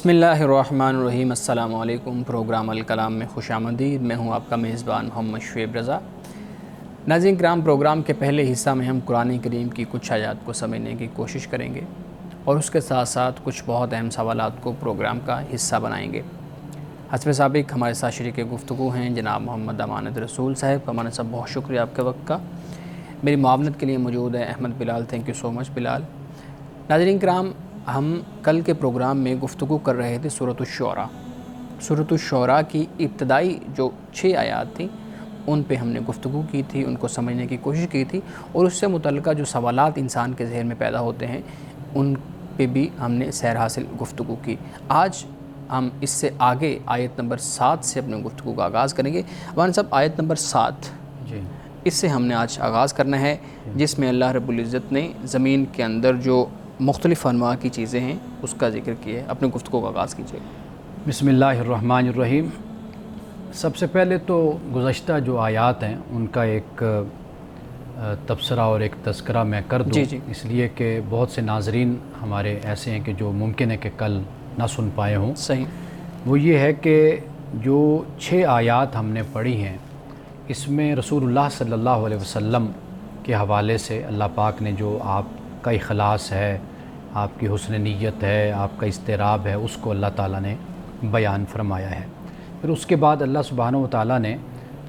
بسم اللہ الرحمن الرحیم۔ السلام علیکم۔ پروگرام الکلام میں خوش آمدید۔ میں ہوں آپ کا میزبان محمد شعیب رضا۔ ناظرین کرام، پروگرام کے پہلے حصہ میں ہم قرآن کریم کی کچھ آیات کو سمجھنے کی کوشش کریں گے اور اس کے ساتھ ساتھ کچھ بہت اہم سوالات کو پروگرام کا حصہ بنائیں گے۔ حسب سابق ہمارے ساتھ شریک گفتگو ہیں جناب محمد امانت رسول صاحب۔ امانت صاحب، بہت شکریہ آپ کے وقت کا۔ میری معاونت کے لیے موجود ہے احمد بلال۔ تھینک یو سو مچ بلال۔ ناظرین کرام، ہم کل کے پروگرام میں گفتگو کر رہے تھے سورۃ الشعراء۔ سورۃ الشعراء کی ابتدائی جو 6 آیات تھیں ان پہ ہم نے گفتگو کی تھی، ان کو سمجھنے کی کوشش کی تھی، اور اس سے متعلقہ جو سوالات انسان کے ذہن میں پیدا ہوتے ہیں ان پہ بھی ہم نے سیر حاصل گفتگو کی۔ آج ہم اس سے آگے آیت نمبر 7 سے اپنے گفتگو کا آغاز کریں گے۔ مولانا صاحب، آیت نمبر 7 اس سے ہم نے آج آغاز کرنا ہے، جس میں اللہ رب العزت نے زمین کے اندر جو مختلف انواع کی چیزیں ہیں اس کا ذکر کیا ہے۔ اپنے گفتگو کا آغاز کیجیے۔ بسم اللہ الرحمن الرحیم۔ سب سے پہلے تو گزشتہ جو آیات ہیں ان کا ایک تبصرہ اور ایک تذکرہ میں کر دوں، اس لیے کہ بہت سے ناظرین ہمارے ایسے ہیں کہ جو ممکن ہے کہ کل نہ سن پائے ہوں۔ صحیح۔ وہ یہ ہے کہ جو 6 آیات ہم نے پڑھی ہیں اس میں رسول اللہ صلی اللہ علیہ وسلم کے حوالے سے اللہ پاک نے جو آپ کا اخلاص ہے، آپ کی حسن نیت ہے، آپ کا اضطراب ہے، اس کو اللہ تعالیٰ نے بیان فرمایا ہے۔ پھر اس کے بعد اللہ سبحانہ و تعالیٰ نے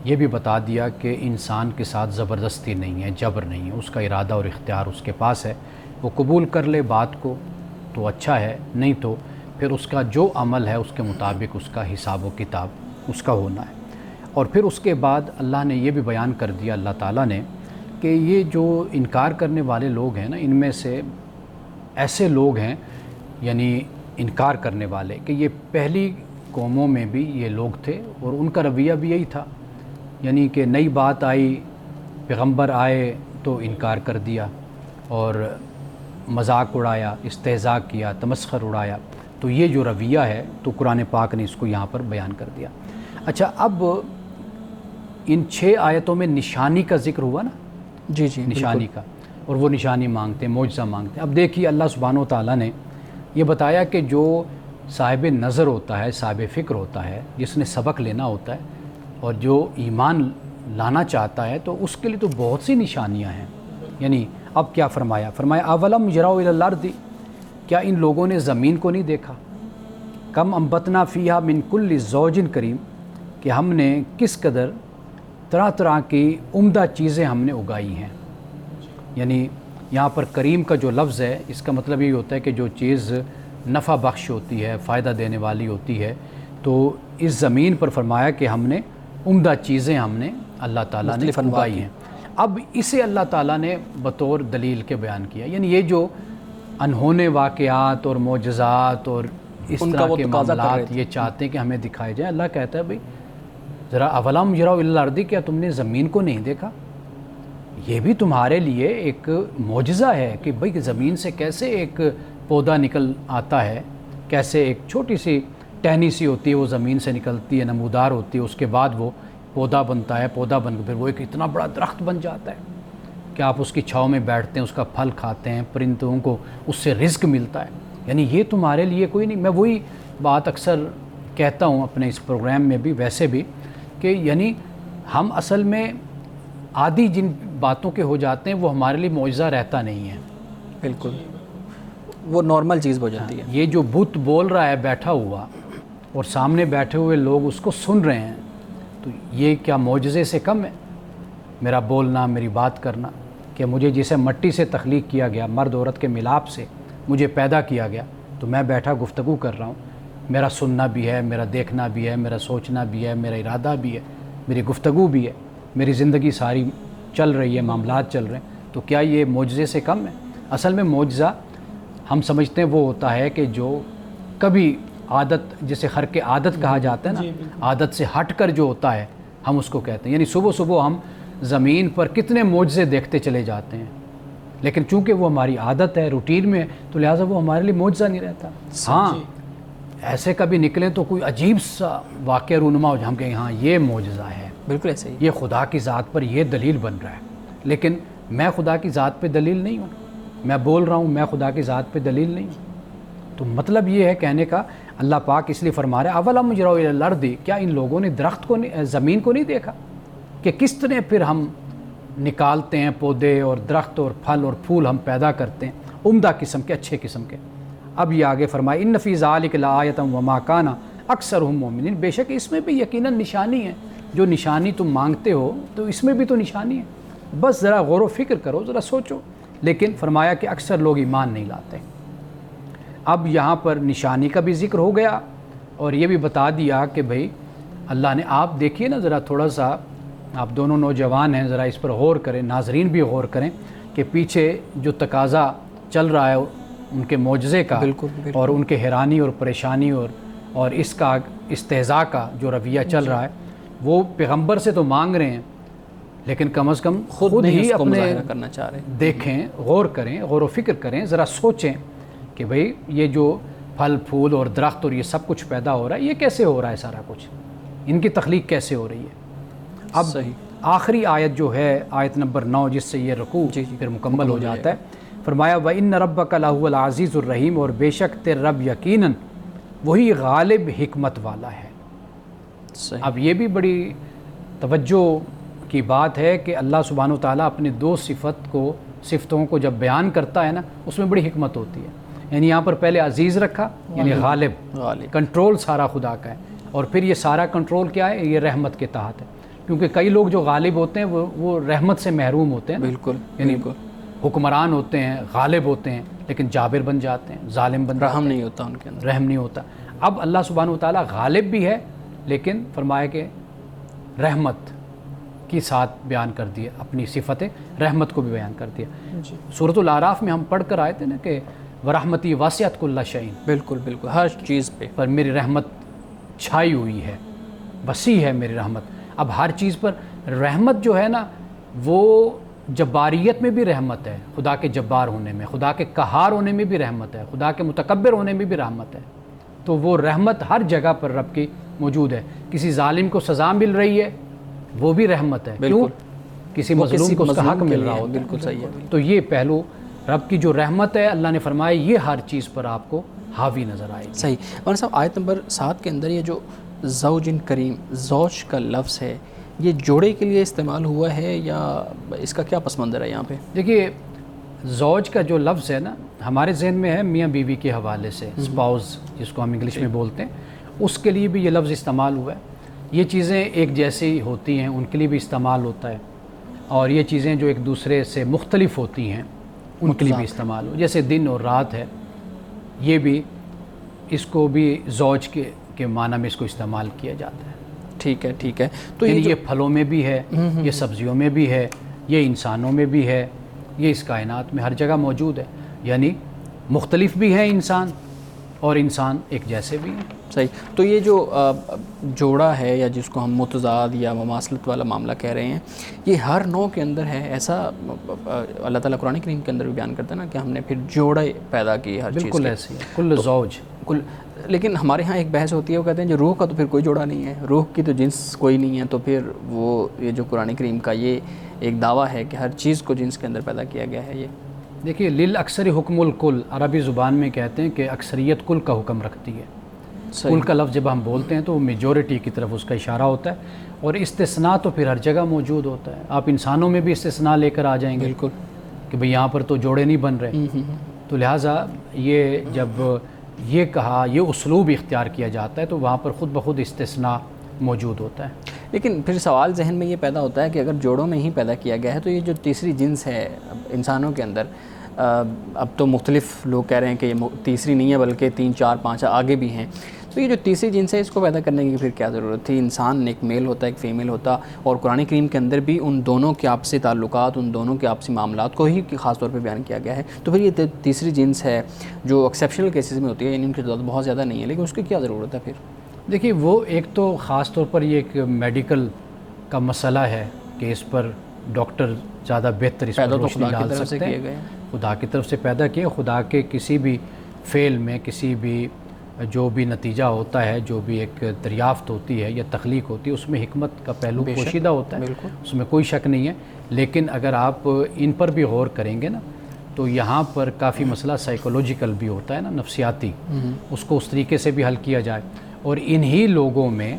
یہ بھی بتا دیا کہ انسان کے ساتھ زبردستی نہیں ہے، جبر نہیں ہے، اس کا ارادہ اور اختیار اس کے پاس ہے۔ وہ قبول کر لے بات کو تو اچھا ہے، نہیں تو پھر اس کا جو عمل ہے اس کے مطابق اس کا حساب و کتاب اس کا ہونا ہے۔ اور پھر اس کے بعد اللہ نے یہ بھی بیان کر دیا اللہ تعالیٰ نے کہ یہ جو انکار کرنے والے لوگ ہیں نا، ان میں سے ایسے لوگ ہیں یعنی انکار کرنے والے کہ یہ پہلی قوموں میں بھی یہ لوگ تھے اور ان کا رویہ بھی یہی تھا، یعنی کہ نئی بات آئی، پیغمبر آئے تو انکار کر دیا اور مذاق اڑایا، استہزاء کیا، تمسخر اڑایا۔ تو یہ جو رویہ ہے تو قرآن پاک نے اس کو یہاں پر بیان کر دیا۔ اچھا، اب ان 6 آیتوں میں نشانی کا ذکر ہوا نا، جی نشانی کا، اور وہ نشانی مانگتے ہیں، معجزہ مانگتے ہیں۔ اب دیکھیے اللہ سبحانہ و تعالیٰ نے یہ بتایا کہ جو صاحب نظر ہوتا ہے، صاحب فکر ہوتا ہے، جس نے سبق لینا ہوتا ہے اور جو ایمان لانا چاہتا ہے تو اس کے لیے تو بہت سی نشانیاں ہیں۔ یعنی اب کیا فرمایا اولم یروا الی الارض، کیا ان لوگوں نے زمین کو نہیں دیکھا؟ کم انبتنا فیہا من کل زوج کریم، کہ ہم نے کس قدر طرح طرح کی عمدہ چیزیں ہم نے اگائی ہیں۔ یعنی یہاں پر کریم کا جو لفظ ہے اس کا مطلب یہ ہوتا ہے کہ جو چیز نفع بخش ہوتی ہے، فائدہ دینے والی ہوتی ہے، تو اس زمین پر فرمایا کہ ہم نے عمدہ چیزیں ہم نے اللہ تعالیٰ نے اگائی ہیں۔ اب اسے اللہ تعالیٰ نے بطور دلیل کے بیان کیا، یعنی یہ جو انہونے واقعات اور معجزات اور اس طرح کے معاملات یہ چاہتے ہیں کہ ہمیں دکھائے جائیں۔ اللہ کہتا ہے بھئی ذرا اولم یروا الی الارض، کیا تم نے زمین کو نہیں دیکھا؟ یہ بھی تمہارے لیے ایک معجزہ ہے کہ بھئی زمین سے کیسے ایک پودا نکل آتا ہے، کیسے ایک چھوٹی سی ٹہنی سی ہوتی ہے وہ زمین سے نکلتی ہے، نمودار ہوتی ہے، اس کے بعد وہ پودا بنتا ہے، پودا بن کر پھر وہ ایک اتنا بڑا درخت بن جاتا ہے کہ آپ اس کی چھاؤں میں بیٹھتے ہیں، اس کا پھل کھاتے ہیں، پرندوں کو اس سے رزق ملتا ہے۔ یعنی یہ تمہارے لیے کوئی نہیں۔ میں وہی بات اکثر کہتا ہوں اپنے اس پروگرام میں بھی، ویسے بھی، کہ یعنی ہم اصل میں عادی جن باتوں کے ہو جاتے ہیں وہ ہمارے لیے معجزہ رہتا نہیں ہے۔ بالکل، وہ نارمل چیز ہو جاتی ہے۔ یہ جو بت بول رہا ہے بیٹھا ہوا اور سامنے بیٹھے ہوئے لوگ اس کو سن رہے ہیں، تو یہ کیا معجزے سے کم ہے؟ میرا بولنا، میری بات کرنا، کہ مجھے جسے مٹی سے تخلیق کیا گیا، مرد عورت کے ملاپ سے مجھے پیدا کیا گیا، تو میں بیٹھا گفتگو کر رہا ہوں، میرا سننا بھی ہے، میرا دیکھنا بھی ہے، میرا سوچنا بھی ہے، میرا ارادہ بھی ہے، میری گفتگو بھی ہے، میری زندگی ساری چل رہی ہے، معاملات چل رہے ہیں، تو کیا یہ معجزے سے کم ہے؟ اصل میں معجزہ ہم سمجھتے ہیں وہ ہوتا ہے کہ جو کبھی عادت، جسے خرق عادت کہا جاتا ہے نا، عادت سے ہٹ کر جو ہوتا ہے ہم اس کو کہتے ہیں۔ یعنی صبح صبح ہم زمین پر کتنے معجزے دیکھتے چلے جاتے ہیں، لیکن چونکہ وہ ہماری عادت ہے، روٹین میں، تو لہٰذا وہ ہمارے لیے معجزہ نہیں رہتا۔ ہاں، ایسے کبھی نکلیں تو کوئی عجیب سا واقعہ رونما ہو جائے، ہم کہیں ہاں یہ معجزہ ہے، بالکل ایسے ہی، یہ خدا کی ذات پر یہ دلیل بن رہا ہے۔ لیکن میں خدا کی ذات پہ دلیل نہیں ہوں، میں بول رہا ہوں میں خدا کی ذات پہ دلیل نہیں ہوں۔ تو مطلب یہ ہے کہنے کا اللہ پاک اس لیے فرما رہا ہے اولم یروا الی الارض، کیا ان لوگوں نے درخت کو زمین کو نہیں دیکھا کہ کس طرح پھر ہم نکالتے ہیں پودے اور درخت اور پھل اور پھول ہم پیدا کرتے ہیں عمدہ قسم کے، اچھے قسم کے۔ اب یہ آگے فرمائے ان فی ذلک لآیۃ وما کان اکثرهم مؤمنین، بے شک اس میں بھی یقیناً نشانی ہے، جو نشانی تم مانگتے ہو تو اس میں بھی تو نشانی ہے، بس ذرا غور و فکر کرو، ذرا سوچو۔ لیکن فرمایا کہ اکثر لوگ ایمان نہیں لاتے۔ اب یہاں پر نشانی کا بھی ذکر ہو گیا اور یہ بھی بتا دیا کہ بھئی اللہ نے، آپ دیکھیے نا ذرا تھوڑا سا، آپ دونوں نوجوان ہیں، ذرا اس پر غور کریں، ناظرین بھی غور کریں کہ پیچھے جو تقاضا چل رہا ہے ان کے معجزے کا، بالکل اور ان کے حیرانی اور پریشانی اور اس کا استہزاء کا جو رویہ چل رہا ہے، وہ پیغمبر سے تو مانگ رہے ہیں لیکن کم از کم خود ہی اپنے کرنا چاہ رہے ہیں۔ دیکھیں، غور کریں، غور و فکر کریں، ذرا سوچیں کہ بھئی یہ جو پھل پھول اور درخت اور یہ سب کچھ پیدا ہو رہا ہے، یہ کیسے ہو رہا ہے سارا کچھ، ان کی تخلیق کیسے ہو رہی ہے۔ اب آخری آیت جو ہے آیت نمبر 9، جس سے یہ رکوع پھر مکمل ہو جاتا ہے، فرمایا وَإِنَّ رَبَّكَ لَهُوَ الْعَزِيزُ الرَّحِيمُ، اور بے شک تیرے رب یقیناً وہی غالب حکمت والا ہے۔ اب یہ بھی بڑی توجہ کی بات ہے کہ اللہ سبحانہ و تعالیٰ اپنی دو صفتوں کو جب بیان کرتا ہے نا، اس میں بڑی حکمت ہوتی ہے۔ یعنی یہاں پر پہلے عزیز رکھا، یعنی غالب، کنٹرول سارا خدا کا ہے، اور پھر یہ سارا کنٹرول کیا ہے، یہ رحمت کے تحت ہے، کیونکہ کئی لوگ جو غالب ہوتے ہیں وہ رحمت سے محروم ہوتے ہیں، بالکل، یعنی حکمران ہوتے ہیں، غالب ہوتے ہیں لیکن جابر بن جاتے ہیں، ظالم بن جاتے ہیں، رحم نہیں ہوتا ان کے اندر، رحم نہیں ہوتا۔ اب اللہ سبحانہ و تعالیٰ غالب بھی ہے لیکن فرمایا کہ رحمت کی ساتھ بیان کر دیا، اپنی صفت رحمت کو بھی بیان کر دیا۔ سورۃ الاعراف میں ہم پڑھ کر آئے تھے نا کہ ورحمتی واسعت کل شیء، بالکل بالکل، ہر چیز پہ پر میری رحمت چھائی ہوئی ہے، وسیع ہے میری رحمت۔ اب ہر چیز پر رحمت جو ہے نا، وہ جباریت میں بھی رحمت ہے، خدا کے جبار ہونے میں، خدا کے قہار ہونے میں بھی رحمت ہے، خدا کے متکبر ہونے میں بھی رحمت ہے۔ تو وہ رحمت ہر جگہ پر رب کی موجود ہے۔ کسی ظالم کو سزا مل رہی ہے، وہ بھی رحمت ہے، کیوں؟ کسی مظلوم کو اس کا حق مل رہا ہوتا ہے، بالکل صحیح ہے۔ تو یہ پہلو رب کی جو رحمت ہے، اللہ نے فرمایا یہ ہر چیز پر آپ کو حاوی نظر آئے گی۔ صحیح۔ اور صاحب آیت نمبر 7 کے اندر یہ جو زوج کریم، زوج کا لفظ ہے، یہ جوڑے کے لیے استعمال ہوا ہے یا اس کا کیا پس منظر ہے یہاں پہ؟ دیکھیے، زوج کا جو لفظ ہے نا، ہمارے ذہن میں ہے میاں بیوی کے حوالے سے، اسپاؤز جس کو ہم انگلش میں بولتے ہیں، اس کے لیے بھی یہ لفظ استعمال ہوا ہے۔ یہ چیزیں ایک جیسی ہوتی ہیں، ان کے لیے بھی استعمال ہوتا ہے، اور یہ چیزیں جو ایک دوسرے سے مختلف ہوتی ہیں ان کے لیے بھی استعمال ہو، جیسے دن اور رات ہے، یہ بھی اس کو بھی زوج کے معنی میں اس کو استعمال کیا جاتا ہے۔ ٹھیک ہے، ٹھیک ہے۔ تو یعنی یہ پھلوں میں بھی ہے، یہ سبزیوں میں بھی ہے، یہ انسانوں میں بھی ہے، یہ اس کائنات میں ہر جگہ موجود ہے، یعنی مختلف بھی ہیں انسان اور انسان ایک جیسے بھی ہیں۔ صحیح۔ تو یہ جو جوڑا ہے یا جس کو ہم متضاد یا مماثلت والا معاملہ کہہ رہے ہیں، یہ ہر نوع کے اندر ہے، ایسا اللہ تعالیٰ قرآن کریم کے اندر بھی بیان کرتا ہے نا کہ ہم نے پھر جوڑے پیدا کیے ہر چیز کے۔ بالکل ایسے ہے، کل زوج کل۔ لیکن ہمارے ہاں ایک بحث ہوتی ہے، وہ کہتے ہیں جو روح کا تو پھر کوئی جوڑا نہیں ہے، روح کی تو جنس کوئی نہیں ہے، تو پھر وہ یہ جو قرآن کریم کا یہ ایک دعویٰ ہے کہ ہر چیز کو جنس کے اندر پیدا کیا گیا ہے۔ یہ دیکھیے، للاکثر حکم الکل، عربی زبان میں کہتے ہیں کہ اکثریت کل کا حکم رکھتی ہے۔ کل کا لفظ جب ہم بولتے ہیں تو میجورٹی کی طرف اس کا اشارہ ہوتا ہے، اور استثناء تو پھر ہر جگہ موجود ہوتا ہے۔ آپ انسانوں میں بھی استثناء لے کر آ جائیں گے، بالکل، کہ بھئی یہاں پر تو جوڑے نہیں بن رہے، تو لہٰذا یہ جب یہ کہا، یہ اسلوب اختیار کیا جاتا ہے تو وہاں پر خود بخود استثناء موجود ہوتا ہے۔ لیکن پھر سوال ذہن میں یہ پیدا ہوتا ہے کہ اگر جوڑوں میں ہی پیدا کیا گیا ہے تو یہ جو تیسری جنس ہے انسانوں کے اندر، اب تو مختلف لوگ کہہ رہے ہیں کہ یہ تیسری نہیں ہے بلکہ 3 4 5 آگے بھی ہیں، تو یہ جو تیسری جنس ہے اس کو پیدا کرنے کی پھر کیا ضرورت تھی؟ انسان ایک میل ہوتا ہے، ایک فیمیل ہوتا، اور قرآن کریم کے اندر بھی ان دونوں کے آپسی تعلقات، ان دونوں کے آپسی معاملات کو ہی خاص طور پہ بیان کیا گیا ہے، تو پھر یہ تیسری جنس ہے جو ایکسیپشنل کیسز میں ہوتی ہے، یعنی ان کی تعداد بہت زیادہ نہیں ہے، لیکن اس کی کیا ضرورت ہے پھر؟ دیکھیے، وہ ایک تو خاص طور پر یہ ایک میڈیکل کا مسئلہ ہے کہ اس پر ڈاکٹر زیادہ بہتر اس پر روشنی ڈال سکتے ہیں۔ خدا کی طرف سے پیدا کیے، خدا کے کسی بھی فعل میں، کسی بھی جو بھی نتیجہ ہوتا ہے، جو بھی ایک دریافت ہوتی ہے یا تخلیق ہوتی ہے، اس میں حکمت کا پہلو پوشیدہ ہوتا ہے، اس میں کوئی شک نہیں ہے۔ لیکن اگر آپ ان پر بھی غور کریں گے نا، تو یہاں پر کافی مسئلہ سائیکولوجیکل بھی ہوتا ہے نا، نفسیاتی، اس کو اس طریقے سے بھی حل کیا جائے. اور انہی لوگوں میں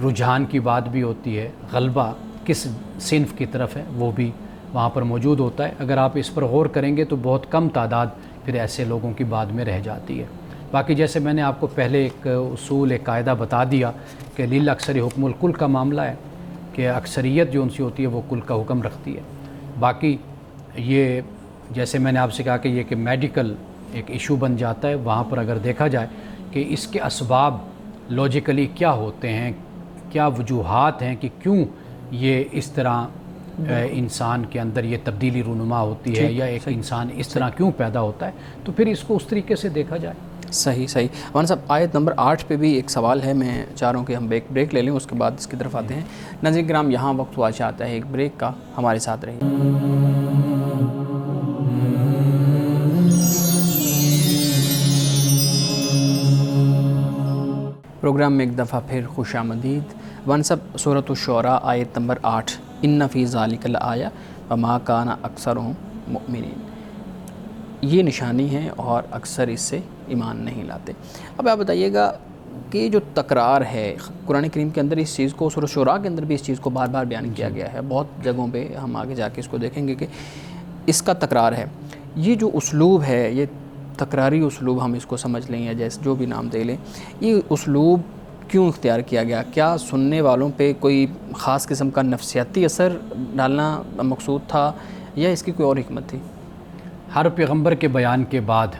رجحان کی بات بھی ہوتی ہے، غلبہ کس صنف کی طرف ہے وہ بھی وہاں پر موجود ہوتا ہے. اگر آپ اس پر غور کریں گے تو بہت کم تعداد پھر ایسے لوگوں کی بعد میں رہ جاتی ہے. باقی جیسے میں نے آپ کو پہلے ایک اصول، ایک قاعدہ بتا دیا کہ للاکثر حکم الکل کا معاملہ ہے کہ اکثریت جو ان سے ہوتی ہے وہ کل کا حکم رکھتی ہے. باقی یہ جیسے میں نے آپ سے کہا کہ یہ کہ میڈیکل ایک ایشو بن جاتا ہے، وہاں پر اگر دیکھا جائے کہ اس کے اسباب لاجیکلی کیا ہوتے ہیں، کیا وجوہات ہیں کہ کیوں یہ اس طرح انسان کے اندر یہ تبدیلی رونما ہوتی ہے، یا ایک انسان اس طرح کیوں پیدا ہوتا ہے، تو پھر اس کو اس طریقے سے دیکھا جائے. صحیح. مولانا صاحب آیت نمبر 8 پہ بھی ایک سوال ہے، میں چاہ رہا ہوں کہ ہم بریک لے لیں، اس کے بعد اس کی طرف آتے ہیں. ناظرین کرام، یہاں وقت ہوا چاہتا ہے ایک بریک کا، ہمارے ساتھ رہیے. پروگرام میں ایک دفعہ پھر خوش آمدید. مولانا صاحب سورۃ الشعراء آیت نمبر 8، ان فی ذالک لآیہ وما کان اکثرہم مؤمنین، یہ نشانی ہے اور اکثر اس سے ایمان نہیں لاتے. اب آپ بتائیے گا کہ جو تکرار ہے قرآن کریم کے اندر، اس چیز کو سورۃ الشعراء کے اندر بھی اس چیز کو بار بار بیان کیا گیا ہے، بہت جگہوں پہ ہم آگے جا کے اس کو دیکھیں گے کہ اس کا تکرار ہے. یہ جو اسلوب ہے، یہ تکراری اسلوب ہم اس کو سمجھ لیں یا جیسے جو بھی نام دے لیں، یہ اسلوب کیوں اختیار کیا گیا؟ کیا سننے والوں پہ کوئی خاص قسم کا نفسیاتی اثر ڈالنا مقصود تھا یا اس کی کوئی اور حکمت تھی؟ ہر پیغمبر کے بیان کے بعد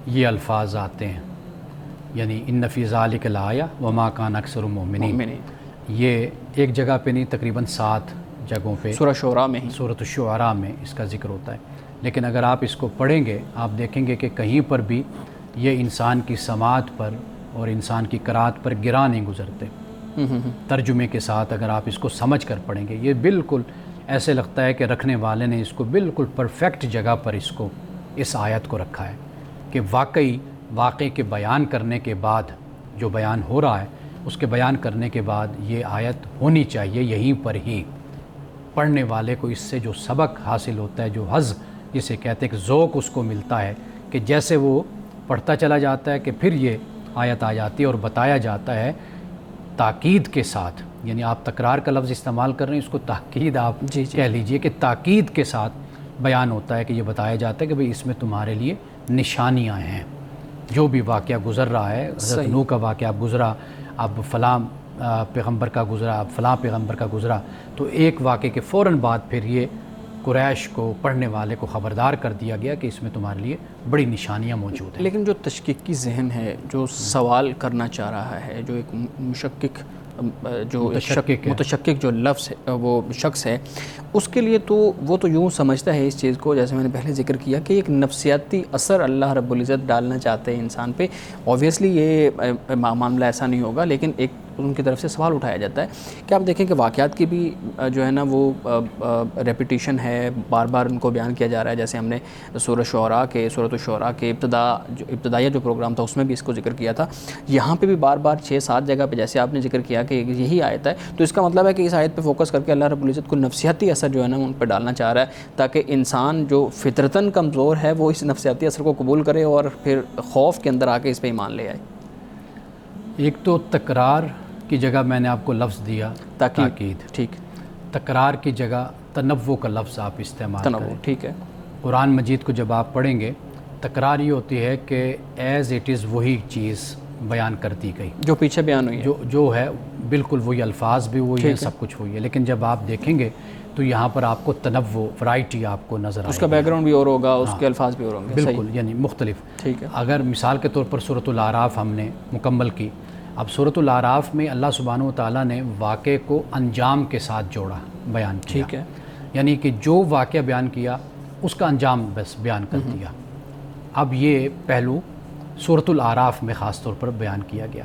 یہ الفاظ آتے ہیں، یعنی ان فی ذالک لآیہ وما کان اکثر مؤمنین. یہ ایک جگہ پہ نہیں، تقریباً 7 جگہوں پہ سورۃ شعراء میں ہی، سورۃ الشعراء میں اس کا ذکر ہوتا ہے. لیکن اگر آپ اس کو پڑھیں گے، آپ دیکھیں گے کہ کہیں پر بھی یہ انسان کی سماعت پر اور انسان کی قرأت پر گرا نہیں گزرتے. ترجمے کے ساتھ اگر آپ اس کو سمجھ کر پڑھیں گے، یہ بالکل ایسے لگتا ہے کہ رکھنے والے نے اس کو بالکل پرفیکٹ جگہ پر اس آیت کو رکھا ہے کہ واقعے کے بیان کرنے کے بعد، جو بیان ہو رہا ہے اس کے بیان کرنے کے بعد یہ آیت ہونی چاہیے یہیں پر ہی. پڑھنے والے کو اس سے جو سبق حاصل ہوتا ہے، جو حظ جسے کہتے ہیں کہ ذوق اس کو ملتا ہے، کہ جیسے وہ پڑھتا چلا جاتا ہے کہ پھر یہ آیت آ جاتی ہے اور بتایا جاتا ہے تاکید کے ساتھ. یعنی آپ تکرار کا لفظ استعمال کر رہے ہیں، اس کو تاکید آپ کہہ لیجئے کہ تاکید کے ساتھ بیان ہوتا ہے کہ یہ بتایا جاتا ہے کہ بھئی اس میں تمہارے لیے نشانیاں ہیں. جو بھی واقعہ گزر رہا ہے، حضرت نوح کا واقعہ گزرا، اب فلاں پیغمبر کا گزرا، اب فلاں پیغمبر کا گزرا، تو ایک واقعے کے فوراً بعد پھر یہ قریش کو، پڑھنے والے کو خبردار کر دیا گیا کہ اس میں تمہارے لیے بڑی نشانیاں موجود ہیں. لیکن جو تشکیکی ذہن ہے، جو سوال کرنا چاہ رہا ہے، جو ایک متشکک جو لفظ ہے، وہ شخص ہے، اس کے لیے تو وہ تو یوں سمجھتا ہے اس چیز کو، جیسے میں نے پہلے ذکر کیا کہ ایک نفسیاتی اثر اللہ رب العزت ڈالنا چاہتے ہیں انسان پہ. اوبویسلی یہ معاملہ ایسا نہیں ہوگا، لیکن ایک ان کی طرف سے سوال اٹھایا جاتا ہے کہ آپ دیکھیں کہ واقعات کی بھی جو ہے نا وہ ریپیٹیشن ہے، بار بار ان کو بیان کیا جا رہا ہے. جیسے ہم نے سورۃ الشعراء کے ابتدائیہ جو پروگرام تھا اس میں بھی اس کو ذکر کیا تھا. یہاں پہ بھی بار بار 6-7 جگہ پہ جیسے آپ نے ذکر کیا کہ یہی آیت ہے، تو اس کا مطلب ہے کہ اس آیت پہ فوکس کر کے اللہ رب العزت کو نفسیاتی اثر جو ہے نا ان پہ ڈالنا چاہ رہا ہے، تاکہ انسان جو فطرتاً کمزور ہے وہ اس نفسیاتی اثر کو قبول کرے اور پھر خوف کے اندر آ کے اس پہ ایمان لے آئے. ایک تو تکرار کی جگہ میں نے آپ کو لفظ دیا تاکید، ٹھیک. تکرار کی جگہ تنوع کا لفظ آپ استعمال کریں. ٹھیک ہے. قرآن مجید کو جب آپ پڑھیں گے، تکرار یہ ہوتی ہے کہ ایز اٹ از وہی چیز بیان کر دی گئی جو پیچھے بیان ہوئی ہے، جو ہے بالکل وہی، الفاظ بھی وہی ہیں، سب کچھ وہی ہے. لیکن جب آپ دیکھیں گے تو یہاں پر آپ کو تنوع، ورائٹی آپ کو نظر آئے گی. اس کا بیک گراؤنڈ بھی اور ہوگا، اس کے الفاظ بھی اور ہوں گے. بالکل، یعنی مختلف. ٹھیک ہے. اگر مثال کے طور پر سورۃ الاعراف ہم نے مکمل کی، اب سورۃ الاعراف میں اللہ سبحانہ و تعالیٰ نے واقعے کو انجام کے ساتھ جوڑا، بیان کیا. ٹھیک ہے. یعنی کہ جو واقعہ بیان کیا اس کا انجام بس بیان کر دیا. اب یہ پہلو سورۃ الاعراف میں خاص طور پر بیان کیا گیا.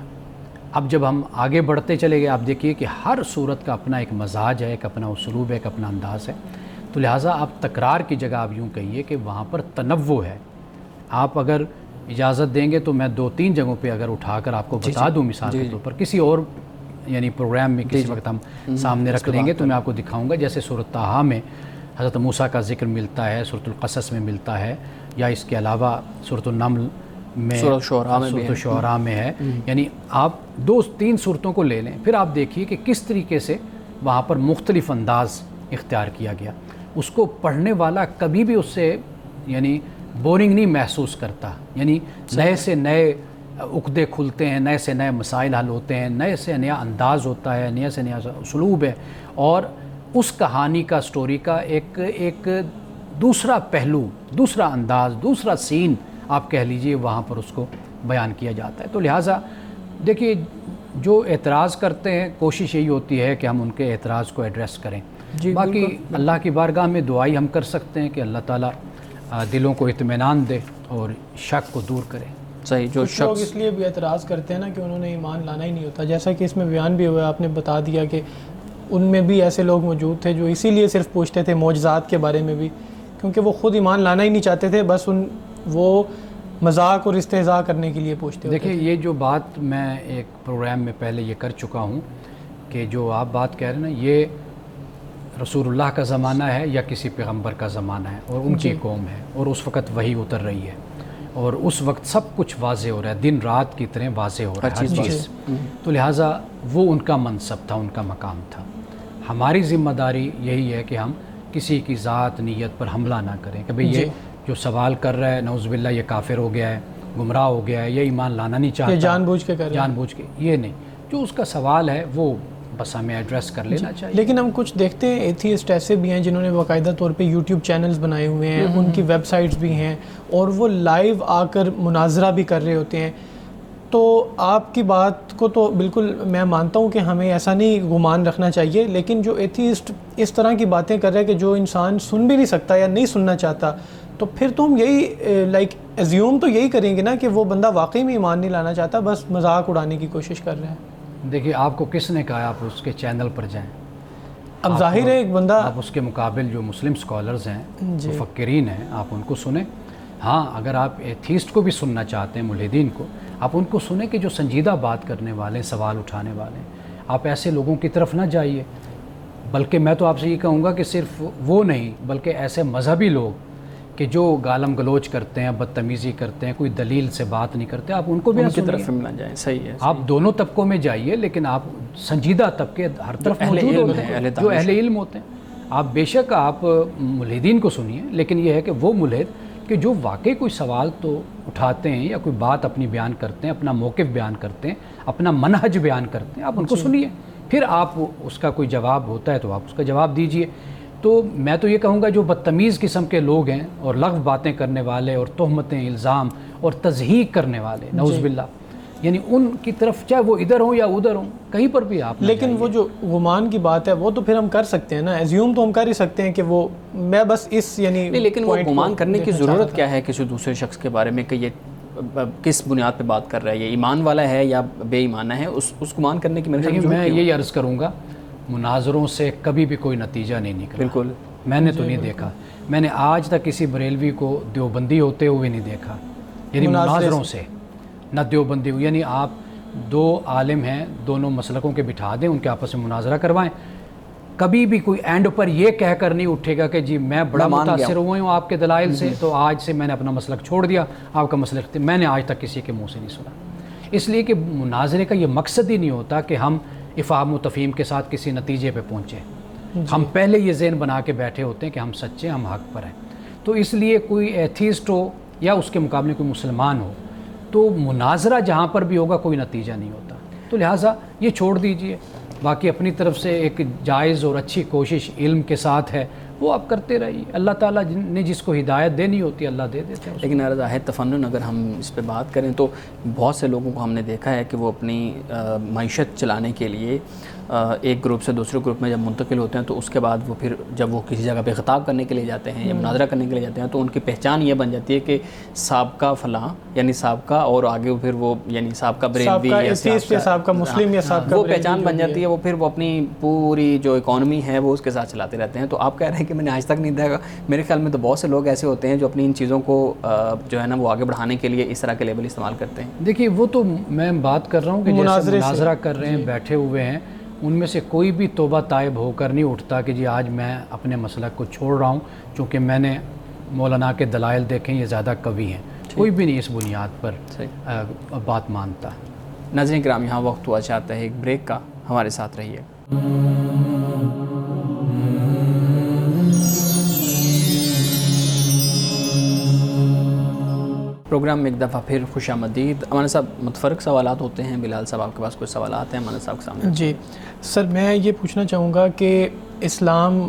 اب جب ہم آگے بڑھتے چلے گئے، آپ دیکھیے کہ ہر صورت کا اپنا ایک مزاج ہے، ایک اپنا اسلوب ہے، ایک اپنا انداز ہے. تو لہٰذا آپ تکرار کی جگہ آپ یوں کہیے کہ وہاں پر تنوع ہے. آپ اگر اجازت دیں گے تو میں 2-3 جگہوں پہ اگر اٹھا کر آپ کو بتا دوں، مثال کے طور پر کسی اور یعنی پروگرام میں کسی وقت ہم سامنے رکھ لیں گے تو میں آپ کو دکھاؤں گا. جیسے سورۃ طٰہٰ میں حضرت موسیٰ کا ذکر ملتا ہے، سورۃ القصص میں ملتا ہے، یا اس کے علاوہ سورۃ النمل میں، سورۃ الشعراء میں ہے. یعنی آپ 2-3 صورتوں کو لے لیں، پھر آپ دیکھیے کہ کس طریقے سے وہاں پر مختلف انداز اختیار کیا گیا. اس کو پڑھنے والا کبھی بھی اس سے یعنی بورنگ نہیں محسوس کرتا. یعنی نئے سے نئے عقدے کھلتے ہیں، نئے سے نئے مسائل حل ہوتے ہیں، نئے سے نیا انداز ہوتا ہے، نیا سے نیا اسلوب ہے، اور اس کہانی کا، سٹوری کا ایک دوسرا پہلو، دوسرا انداز، دوسرا سین آپ کہہ لیجئے وہاں پر اس کو بیان کیا جاتا ہے. تو لہٰذا دیکھیے جو اعتراض کرتے ہیں کوشش یہی ہوتی ہے کہ ہم ان کے اعتراض کو ایڈریس کریں. باقی اللہ کی بارگاہ میں دعائی ہم کر سکتے ہیں کہ اللہ تعالیٰ دلوں کو اطمینان دے اور شک کو دور کرے. صحیح. جو کچھ لوگ اس لیے بھی اعتراض کرتے ہیں نا کہ انہوں نے ایمان لانا ہی نہیں ہوتا، جیسا کہ اس میں بیان بھی ہوا، آپ نے بتا دیا کہ ان میں بھی ایسے لوگ موجود تھے جو اسی لیے صرف پوچھتے تھے معجزات کے بارے میں بھی، کیونکہ وہ خود ایمان لانا ہی نہیں چاہتے تھے، بس وہ مذاق اور استہزاء کرنے کے لیے پوچھتے ہوتے تھے. دیکھیں یہ جو بات میں ایک پروگرام میں پہلے یہ کر چکا ہوں کہ جو آپ بات کہہ رہے ہیں نا، یہ رسول اللہ کا زمانہ ہے یا کسی پیغمبر کا زمانہ ہے اور ان کی قوم ہے، اور اس وقت وحی اتر رہی ہے، اور اس وقت سب کچھ واضح ہو رہا ہے، دن رات کی طرح واضح ہو رہا ہے ہر چیز. تو لہٰذا وہ ان کا منصب تھا، ان کا مقام تھا. ہماری ذمہ داری یہی ہے کہ ہم کسی کی ذات نیت پر حملہ نہ کریں کہ بھئی یہ جو سوال کر رہا ہے نعوذ باللہ یہ کافر ہو گیا ہے، گمراہ ہو گیا ہے، یہ ایمان لانا نہیں چاہتا، یہ جان بوجھ کے کر رہا ہے، جان بوجھ کے. یہ نہیں، جو اس کا سوال ہے وہ بس ہمیں ایڈریس کر لینا چاہیے. لیکن ہم کچھ دیکھتے ہیں ایتھیسٹ ایسے بھی ہیں جنہوں نے باقاعدہ طور پہ یوٹیوب چینلز بنائے ہوئے ہیں، ان کی ویب سائٹس بھی ہیں، اور وہ لائیو آ کر مناظرہ بھی کر رہے ہوتے ہیں. تو آپ کی بات کو تو بالکل میں مانتا ہوں کہ ہمیں ایسا نہیں گمان رکھنا چاہیے، لیکن جو ایتھیسٹ اس طرح کی باتیں کر رہے ہیں کہ جو انسان سن بھی نہیں سکتا یا نہیں سننا چاہتا، تو پھر تو ہم یہی ایزیوم تو یہی کریں گے نا کہ وہ بندہ واقعی میں ایمان نہیں لانا چاہتا، بس مذاق اڑانے کی کوشش کر رہا ہے. دیکھیے آپ کو کس نے کہا آپ اس کے چینل پر جائیں؟ اب ظاہر ہے ایک بندہ، آپ اس کے مقابل جو مسلم سکولرز ہیں، مفکرین ہیں، آپ ان کو سنیں. ہاں اگر آپ ایتھیسٹ کو بھی سننا چاہتے ہیں، ملحدین کو، آپ ان کو سنیں کہ جو سنجیدہ بات کرنے والے ہیں، سوال اٹھانے والے ہیں. آپ ایسے لوگوں کی طرف نہ جائیے، بلکہ میں تو آپ سے یہ کہوں گا کہ صرف وہ نہیں بلکہ ایسے مذہبی لوگ کہ جو گالم گلوچ کرتے ہیں، بدتمیزی کرتے ہیں، کوئی دلیل سے بات نہیں کرتے، آپ ان کو بھی ان کی طرف نہ جائیں. صحیح ہے. آپ دونوں طبقوں میں جائیے، لیکن آپ سنجیدہ طبقے ہر طرف موجود ہوتے ہیں، جو اہل علم ہوتے ہیں. آپ بے شک آپ ملحدین کو سنیے، لیکن یہ ہے کہ وہ ملحد کہ جو واقعی کوئی سوال تو اٹھاتے ہیں یا کوئی بات اپنی بیان کرتے ہیں، اپنا موقف بیان کرتے ہیں، اپنا منہج بیان کرتے ہیں، آپ ان کو سنیے. پھر آپ اس کا کوئی جواب ہوتا ہے تو آپ اس کا جواب دیجیے. تو میں تو یہ کہوں گا جو بدتمیز قسم کے لوگ ہیں اور لغو باتیں کرنے والے اور تہمتیں، الزام اور تضحیق کرنے والے، نعوذ باللہ، یعنی ان کی طرف چاہے وہ ادھر ہوں یا ادھر ہوں، کہیں پر بھی آپ. لیکن وہ جو گمان کی بات ہے وہ تو پھر ہم کر سکتے ہیں نا، ایزیوم تو ہم کر ہی سکتے ہیں کہ وہ، میں بس اس یعنی نہیں، لیکن وہ گمان کرنے کی ضرورت کیا ہے کسی دوسرے شخص کے بارے میں کہ یہ کس بنیاد پہ بات کر رہا ہے، یہ ایمان والا ہے یا بے ایمانہ ہے، اس گمان کرنے کی میں یہی عرض کروں گا، مناظروں سے کبھی بھی کوئی نتیجہ نہیں نکلا. بالکل میں نے تو نہیں دیکھا، میں نے آج تک کسی بریلوی کو دیوبندی ہوتے ہوئے نہیں دیکھا، یعنی مناظروں سے نہ دیوبندی ہو. یعنی آپ دو عالم ہیں، دونوں مسلکوں کے بٹھا دیں، ان کے آپس میں مناظرہ کروائیں، کبھی بھی کوئی اینڈ پر یہ کہہ کر نہیں اٹھے گا کہ جی میں بڑا متاثر ہوا ہوں آپ کے دلائل سے، تو آج سے میں نے اپنا مسلک چھوڑ دیا، آپ کا مسلک میں نے آج تک کسی کے منہ سے نہیں سنا. اس لیے کہ مناظرے کا یہ مقصد ہی نہیں ہوتا کہ ہم افہام و تفہیم کے ساتھ کسی نتیجے پہ پہنچیں. ہم پہلے یہ ذہن بنا کے بیٹھے ہوتے ہیں کہ ہم سچے، ہم حق پر ہیں. تو اس لیے کوئی ایتھیسٹ ہو یا اس کے مقابلے کوئی مسلمان ہو، تو مناظرہ جہاں پر بھی ہوگا کوئی نتیجہ نہیں ہوتا. تو لہٰذا یہ چھوڑ دیجئے. باقی اپنی طرف سے ایک جائز اور اچھی کوشش علم کے ساتھ ہے، وہ آپ کرتے رہیے. اللہ تعالیٰ نے جس کو ہدایت دینی ہوتی ہے اللہ دے دیتے ہیں. لیکن ظاہر تفنن اگر ہم اس پہ بات کریں تو بہت سے لوگوں کو ہم نے دیکھا ہے کہ وہ اپنی معیشت چلانے کے لیے ایک گروپ سے دوسرے گروپ میں جب منتقل ہوتے ہیں تو اس کے بعد وہ پھر جب وہ کسی جگہ پہ خطاب کرنے کے لیے جاتے ہیں یا مناظرہ کرنے کے لیے جاتے ہیں تو ان کی پہچان یہ بن جاتی ہے کہ سابقہ فلاں، یعنی سابقہ، اور آگے پھر وہ یعنی سابقہ بریلوی یا سابقہ مسلم یا سابقہ، وہ پہچان بن جاتی ہے. وہ پھر وہ اپنی پوری جو اکانومی ہے وہ اس کے ساتھ چلاتے رہتے ہیں. تو آپ کہہ رہے ہیں کہ میں نے آج تک نہیں دیکھا. میرے خیال میں تو بہت سے لوگ ایسے ہوتے ہیں جو اپنی ان چیزوں کو جو ہے نا وہ آگے بڑھانے کے لیے اس طرح کے لیبل استعمال کرتے ہیں. دیکھیے وہ تو میں بات کر رہا ہوں کہ جیسے مناظرہ کر رہے ہیں، بیٹھے ہوئے ہیں، ان میں سے کوئی بھی توبہ تائب ہو کر نہیں اٹھتا کہ جی آج میں اپنے مسلک کو چھوڑ رہا ہوں چونکہ میں نے مولانا کے دلائل دیکھیں یہ زیادہ قوی ہیں. کوئی بھی نہیں اس بنیاد پر بات مانتا. ناظرین کرام یہاں وقت ہوا چاہتا ہے ایک بریک کا, ہمارے ساتھ رہیے. پروگرام میں ایک دفعہ پھر خوش آمدید. امانت صاحب متفرق سوالات ہوتے ہیں, بلال صاحب آپ کے پاس کوئی سوالات ہیں امانت صاحب کے سامنے؟ جی سر, میں یہ پوچھنا چاہوں گا کہ اسلام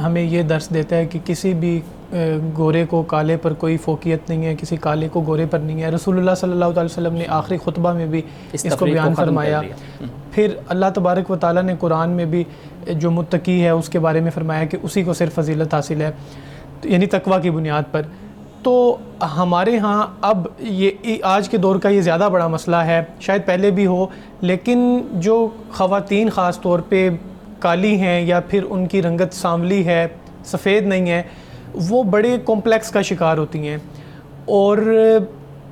ہمیں یہ درس دیتا ہے کہ کسی بھی گورے کو کالے پر کوئی فوقیت نہیں ہے, کسی کالے کو گورے پر نہیں ہے. رسول اللہ صلی اللہ علیہ وسلم نے آخری خطبہ میں بھی اس کو بیان فرمایا. پھر اللہ تبارک و تعالیٰ نے قرآن میں بھی جو متقی ہے اس کے بارے میں فرمایا کہ اسی کو صرف فضیلت حاصل ہے, یعنی تقویٰ کی بنیاد پر. تو ہمارے ہاں اب یہ آج کے دور کا یہ زیادہ بڑا مسئلہ ہے, شاید پہلے بھی ہو, لیکن جو خواتین خاص طور پہ کالی ہیں یا پھر ان کی رنگت سانولی ہے, سفید نہیں ہے, وہ بڑے کمپلیکس کا شکار ہوتی ہیں. اور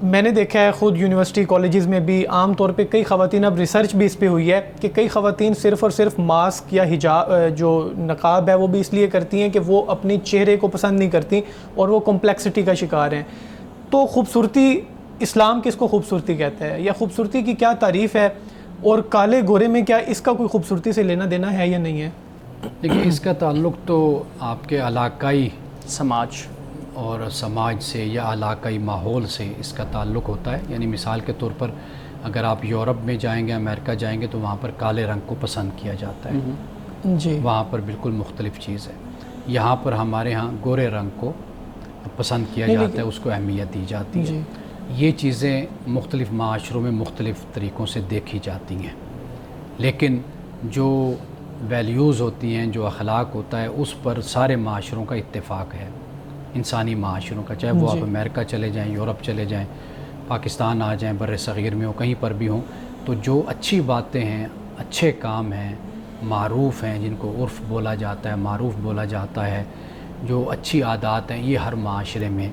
میں نے دیکھا ہے خود یونیورسٹی کالجز میں بھی عام طور پہ کئی خواتین, اب ریسرچ بھی اس پہ ہوئی ہے کہ کئی خواتین صرف اور صرف ماسک یا حجاب جو نقاب ہے وہ بھی اس لیے کرتی ہیں کہ وہ اپنی چہرے کو پسند نہیں کرتی اور وہ کمپلیکسٹی کا شکار ہیں. تو خوبصورتی, اسلام کس کو خوبصورتی کہتا ہے, یا خوبصورتی کی کیا تعریف ہے, اور کالے گورے میں کیا اس کا کوئی خوبصورتی سے لینا دینا ہے یا نہیں ہے؟ دیکھیے اس کا تعلق تو آپ کے علاقائی سماج سے یا علاقائی ماحول سے اس کا تعلق ہوتا ہے. یعنی مثال کے طور پر اگر آپ یورپ میں جائیں گے, امریکہ جائیں گے, تو وہاں پر کالے رنگ کو پسند کیا جاتا ہے. جی, وہاں پر بالکل مختلف چیز ہے. یہاں پر ہمارے ہاں گورے رنگ کو پسند کیا جاتا ہے, اس کو اہمیت دی جاتی ہے. یہ چیزیں مختلف معاشروں میں مختلف طریقوں سے دیکھی جاتی ہیں, لیکن جو ویلیوز ہوتی ہیں, جو اخلاق ہوتا ہے, اس پر سارے معاشروں کا اتفاق ہے, انسانی معاشروں کا. چاہے وہ آپ امریکہ چلے جائیں, یورپ چلے جائیں, پاکستان آ جائیں, بر صغیر میں ہو, کہیں پر بھی ہوں, تو جو اچھی باتیں ہیں, اچھے کام ہیں, معروف ہیں, جن کو عرف بولا جاتا ہے, معروف بولا جاتا ہے, جو اچھی عادات ہیں, یہ ہر معاشرے میں